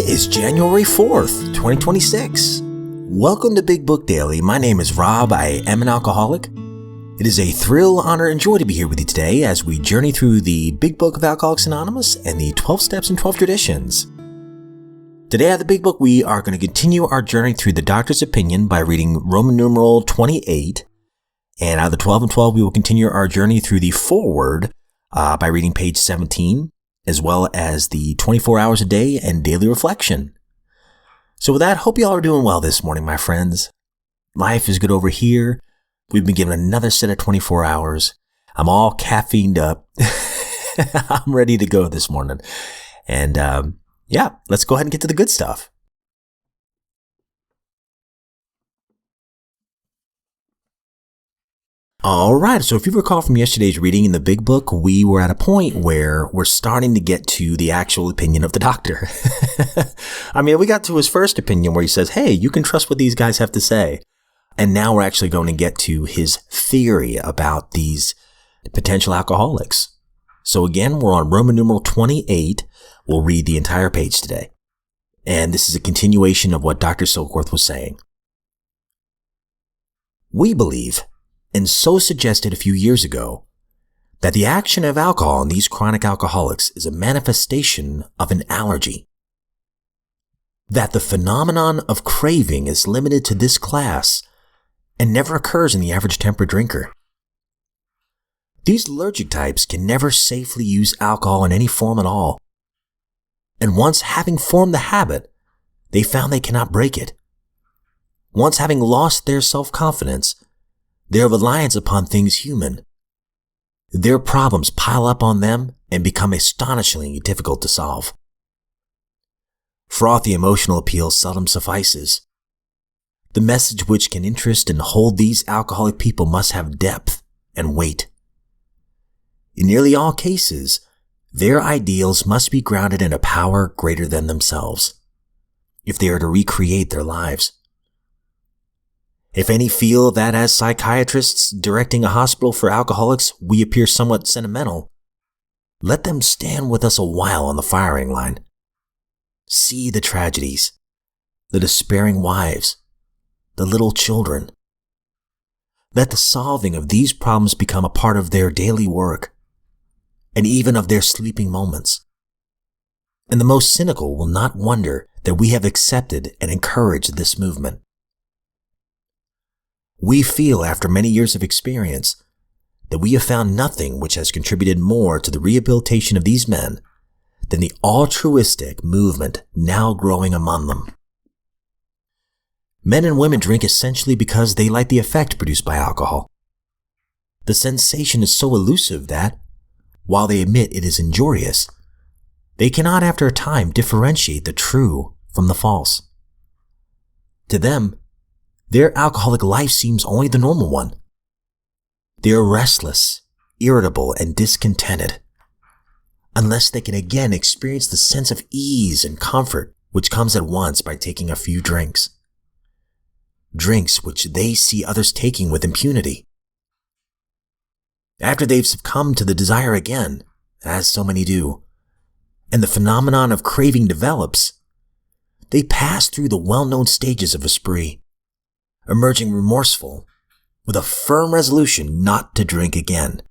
is January 4th, 2026. Welcome to Big Book Daily. My name is Rob. I am an alcoholic. It is a thrill, honor, and joy to be here with you today as we journey through the Big Book of Alcoholics Anonymous and the 12 Steps and 12 Traditions. Today at the Big Book, we are going to continue our journey through the Doctor's Opinion by reading Roman numeral 28. And out of the 12 and 12, we will continue our journey through the foreword by reading page 17, as well as the 24 hours a day and daily reflection. So with that, hope you all are doing well this morning, my friends. Life is good over here. We've been given another set of 24 hours. I'm all caffeined up. I'm ready to go this morning. And let's go ahead and get to the good stuff. All right, so if you recall from yesterday's reading in the Big Book, we were at a point where we're starting to get to the actual opinion of the doctor. I mean, we got to his first opinion where he says, hey, you can trust what these guys have to say. And now we're actually going to get to his theory about these potential alcoholics. So again, we're on Roman numeral 28. We'll read the entire page today. And this is a continuation of what Dr. Silkworth was saying. We believe, and so suggested a few years ago, that the action of alcohol in these chronic alcoholics is a manifestation of an allergy. That the phenomenon of craving is limited to this class and never occurs in the average temperate drinker. These allergic types can never safely use alcohol in any form at all. And once having formed the habit, they found they cannot break it. Once having lost their self-confidence, their reliance upon things human, their problems pile up on them and become astonishingly difficult to solve. Frothy emotional appeal seldom suffices. The message which can interest and hold these alcoholic people must have depth and weight. In nearly all cases, their ideals must be grounded in a power greater than themselves, if they are to recreate their lives. If any feel that as psychiatrists directing a hospital for alcoholics, we appear somewhat sentimental, let them stand with us a while on the firing line. See the tragedies, the despairing wives, the little children. Let the solving of these problems become a part of their daily work, and even of their sleeping moments. And the most cynical will not wonder that we have accepted and encouraged this movement. We feel, after many years of experience, that we have found nothing which has contributed more to the rehabilitation of these men than the altruistic movement now growing among them. Men and women drink essentially because they like the effect produced by alcohol. The sensation is so elusive that, while they admit it is injurious, they cannot after a time differentiate the true from the false. To them, their alcoholic life seems only the normal one. They are restless, irritable, and discontented, unless they can again experience the sense of ease and comfort which comes at once by taking a few drinks. Drinks which they see others taking with impunity. After they've succumbed to the desire again, as so many do, and the phenomenon of craving develops, they pass through the well-known stages of a spree, emerging remorseful, with a firm resolution not to drink again.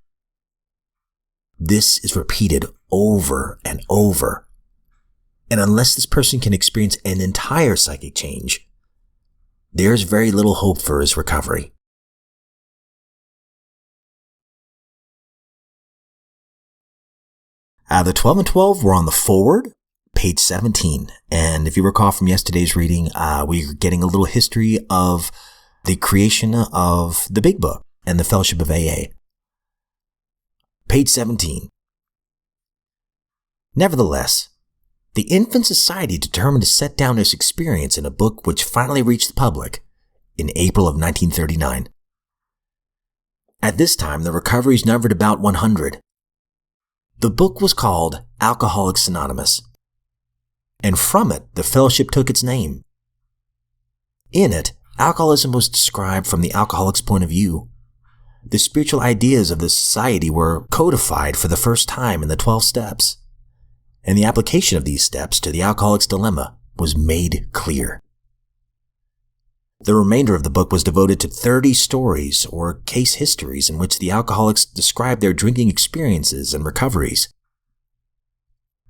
This is repeated over and over, and unless this person can experience an entire psychic change, there's very little hope for his recovery. Out of the 12 and 12, we're on the foreword, page 17. And if you recall from yesterday's reading, we're getting a little history of the creation of the Big Book and the Fellowship of AA. Page 17. Nevertheless, the Infant Society determined to set down this experience in a book which finally reached the public in April of 1939. At this time, the recoveries numbered about 100. The book was called Alcoholics Anonymous, and from it, the fellowship took its name. In it, alcoholism was described from the alcoholic's point of view. The spiritual ideas of the society were codified for the first time in the 12 steps, and the application of these steps to the alcoholic's dilemma was made clear. The remainder of the book was devoted to 30 stories or case histories in which the alcoholics described their drinking experiences and recoveries.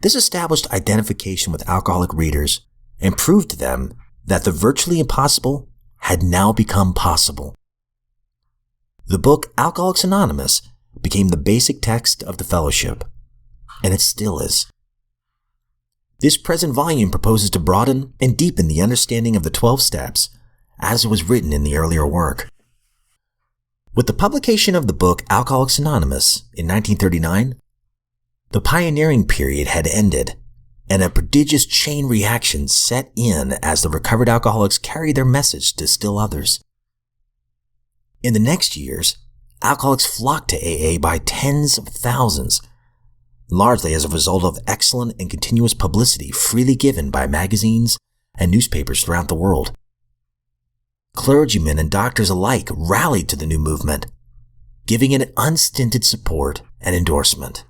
This established identification with alcoholic readers and proved to them that the virtually impossible had now become possible. The book Alcoholics Anonymous became the basic text of the fellowship, and it still is. This present volume proposes to broaden and deepen the understanding of the 12 steps as it was written in the earlier work. With the publication of the book Alcoholics Anonymous in 1939, the pioneering period had ended, and a prodigious chain reaction set in as the recovered alcoholics carried their message to still others. In the next years, alcoholics flocked to AA by tens of thousands, largely as a result of excellent and continuous publicity freely given by magazines and newspapers throughout the world. Clergymen and doctors alike rallied to the new movement, giving it unstinted support and endorsement.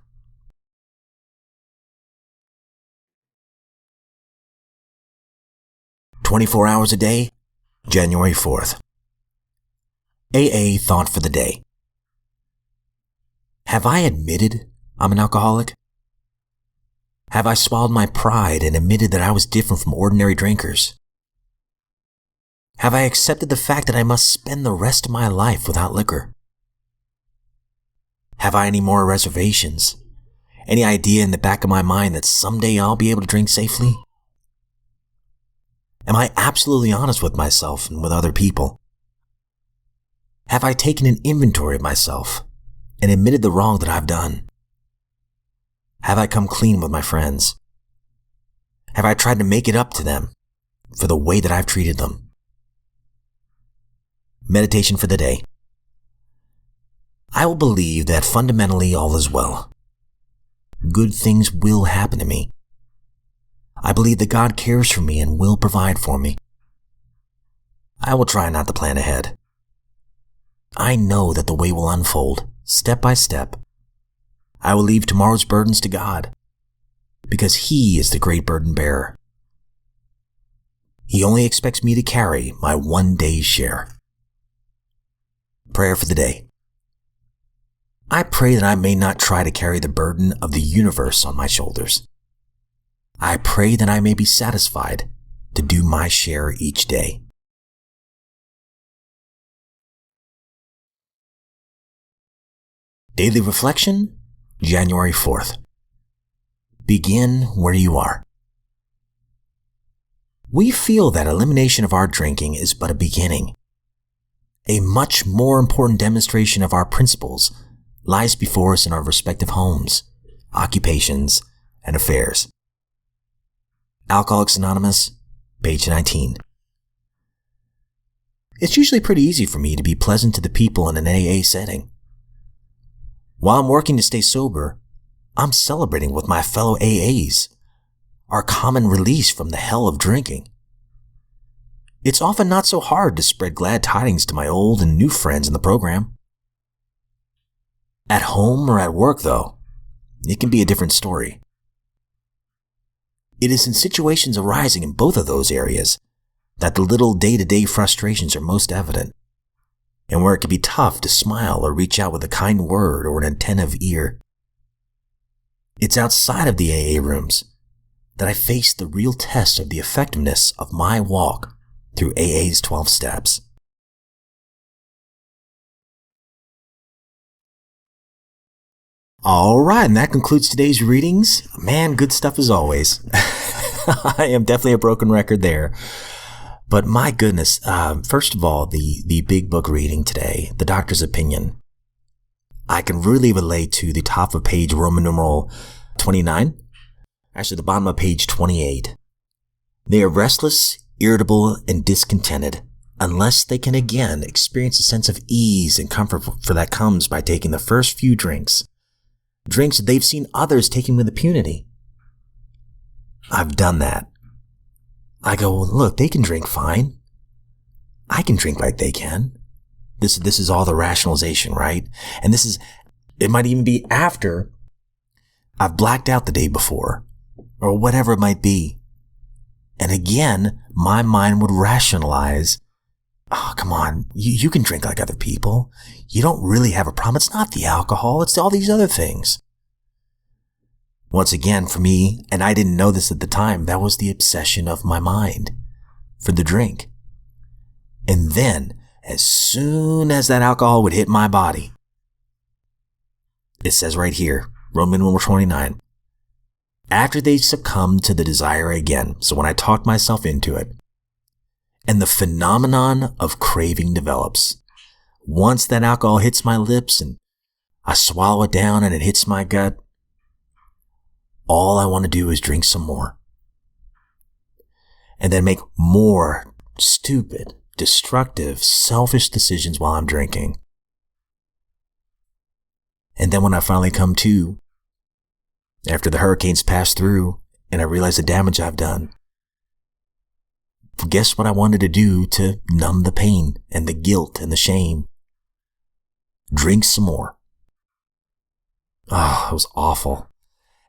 "24 hours a day, January 4th. AA thought for the day. Have I admitted I'm an alcoholic? Have I swallowed my pride and admitted that I was different from ordinary drinkers? Have I accepted the fact that I must spend the rest of my life without liquor? Have I any more reservations? Any idea in the back of my mind that someday I'll be able to drink safely? Am I absolutely honest with myself and with other people? Have I taken an inventory of myself and admitted the wrong that I've done? Have I come clean with my friends? Have I tried to make it up to them for the way that I've treated them? Meditation for the day. I will believe that fundamentally all is well. Good things will happen to me. I believe that God cares for me and will provide for me. I will try not to plan ahead. I know that the way will unfold, step by step. I will leave tomorrow's burdens to God, because He is the great burden bearer. He only expects me to carry my one day's share. Prayer for the day. I pray that I may not try to carry the burden of the universe on my shoulders. I pray that I may be satisfied to do my share each day. Daily Reflection, January 4th. Begin where you are. We feel that elimination of our drinking is but a beginning. A much more important demonstration of our principles lies before us in our respective homes, occupations, and affairs. Alcoholics Anonymous, page 19. It's usually pretty easy for me to be pleasant to the people in an AA setting. While I'm working to stay sober, I'm celebrating with my fellow AAs, our common release from the hell of drinking. It's often not so hard to spread glad tidings to my old and new friends in the program. At home or at work, though, it can be a different story. It is in situations arising in both of those areas that the little day-to-day frustrations are most evident, and where it can be tough to smile or reach out with a kind word or an attentive ear. It's outside of the AA rooms that I face the real test of the effectiveness of my walk through AA's 12 steps. All right, and that concludes today's readings. Man, good stuff as always. I am definitely a broken record there. But my goodness, first of all, the big book reading today, The Doctor's Opinion. I can really relate to the top of page Roman numeral 29. Actually, the bottom of page 28. They are restless, irritable, and discontented unless they can again experience a sense of ease and comfort for that comes by taking the first few drinks that they've seen others taking with impunity. I've done that. I go, well, look, they can drink fine. I can drink like they can. This is all the rationalization, right? And it might even be after I've blacked out the day before or whatever it might be. And again, my mind would rationalize, oh, come on, you can drink like other people. You don't really have a problem. It's not the alcohol, it's all these other things. Once again, for me, and I didn't know this at the time, that was the obsession of my mind for the drink. And then, as soon as that alcohol would hit my body, it says right here, Roman numeral 29, after they succumbed to the desire again, so when I talked myself into it, and the phenomenon of craving develops. Once that alcohol hits my lips and I swallow it down and it hits my gut, all I want to do is drink some more. And then make more stupid, destructive, selfish decisions while I'm drinking. And then when I finally come to, after the hurricanes pass through and I realize the damage I've done, guess what I wanted to do to numb the pain and the guilt and the shame? Drink some more. Oh, it was awful.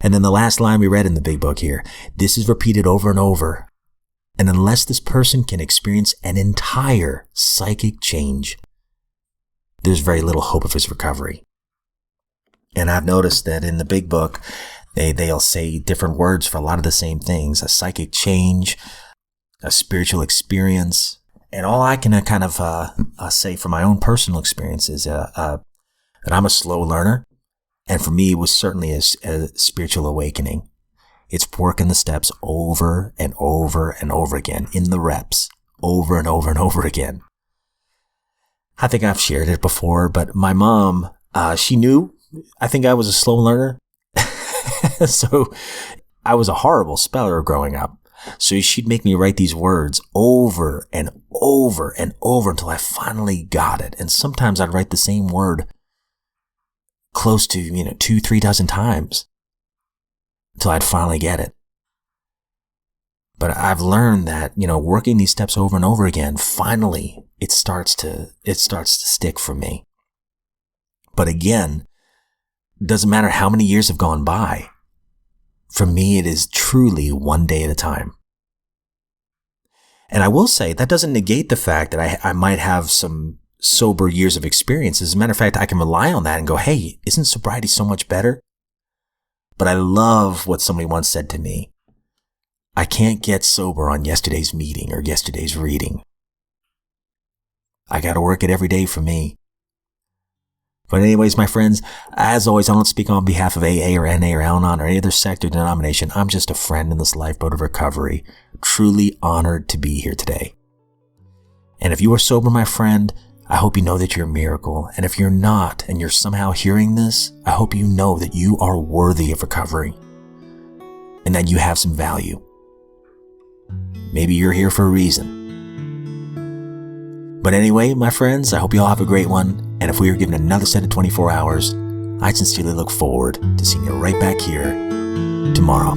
And then the last line we read in the big book here, this is repeated over and over. And unless this person can experience an entire psychic change, there's very little hope of his recovery. And I've noticed that in the big book, they'll say different words for a lot of the same things. A psychic change, a spiritual experience. And all I can kind of say from my own personal experience is that I'm a slow learner. And for me, it was certainly a spiritual awakening. It's working the steps over and over and over again in the reps, over and over and over again. I think I've shared it before, but my mom, she knew, I think I was a slow learner. So I was a horrible speller growing up. So she'd make me write these words over and over and over until I finally got it. And sometimes I'd write the same word close to, 2-3 dozen times until I'd finally get it. But I've learned that, working these steps over and over again, finally it starts to stick for me. But again, it doesn't matter how many years have gone by. For me, it is truly one day at a time. And I will say that doesn't negate the fact that I might have some sober years of experience. As a matter of fact, I can rely on that and go, hey, isn't sobriety so much better? But I love what somebody once said to me. I can't get sober on yesterday's meeting or yesterday's reading. I got to work it every day for me. But anyways, my friends, as always, I don't speak on behalf of AA or NA or Al-Anon or any other sect or denomination. I'm just a friend in this lifeboat of recovery, truly honored to be here today. And if you are sober, my friend, I hope you know that you're a miracle. And if you're not, and you're somehow hearing this, I hope you know that you are worthy of recovery and that you have some value. Maybe you're here for a reason. But anyway, my friends, I hope you all have a great one. And if we are given another set of 24 hours, I sincerely look forward to seeing you right back here tomorrow.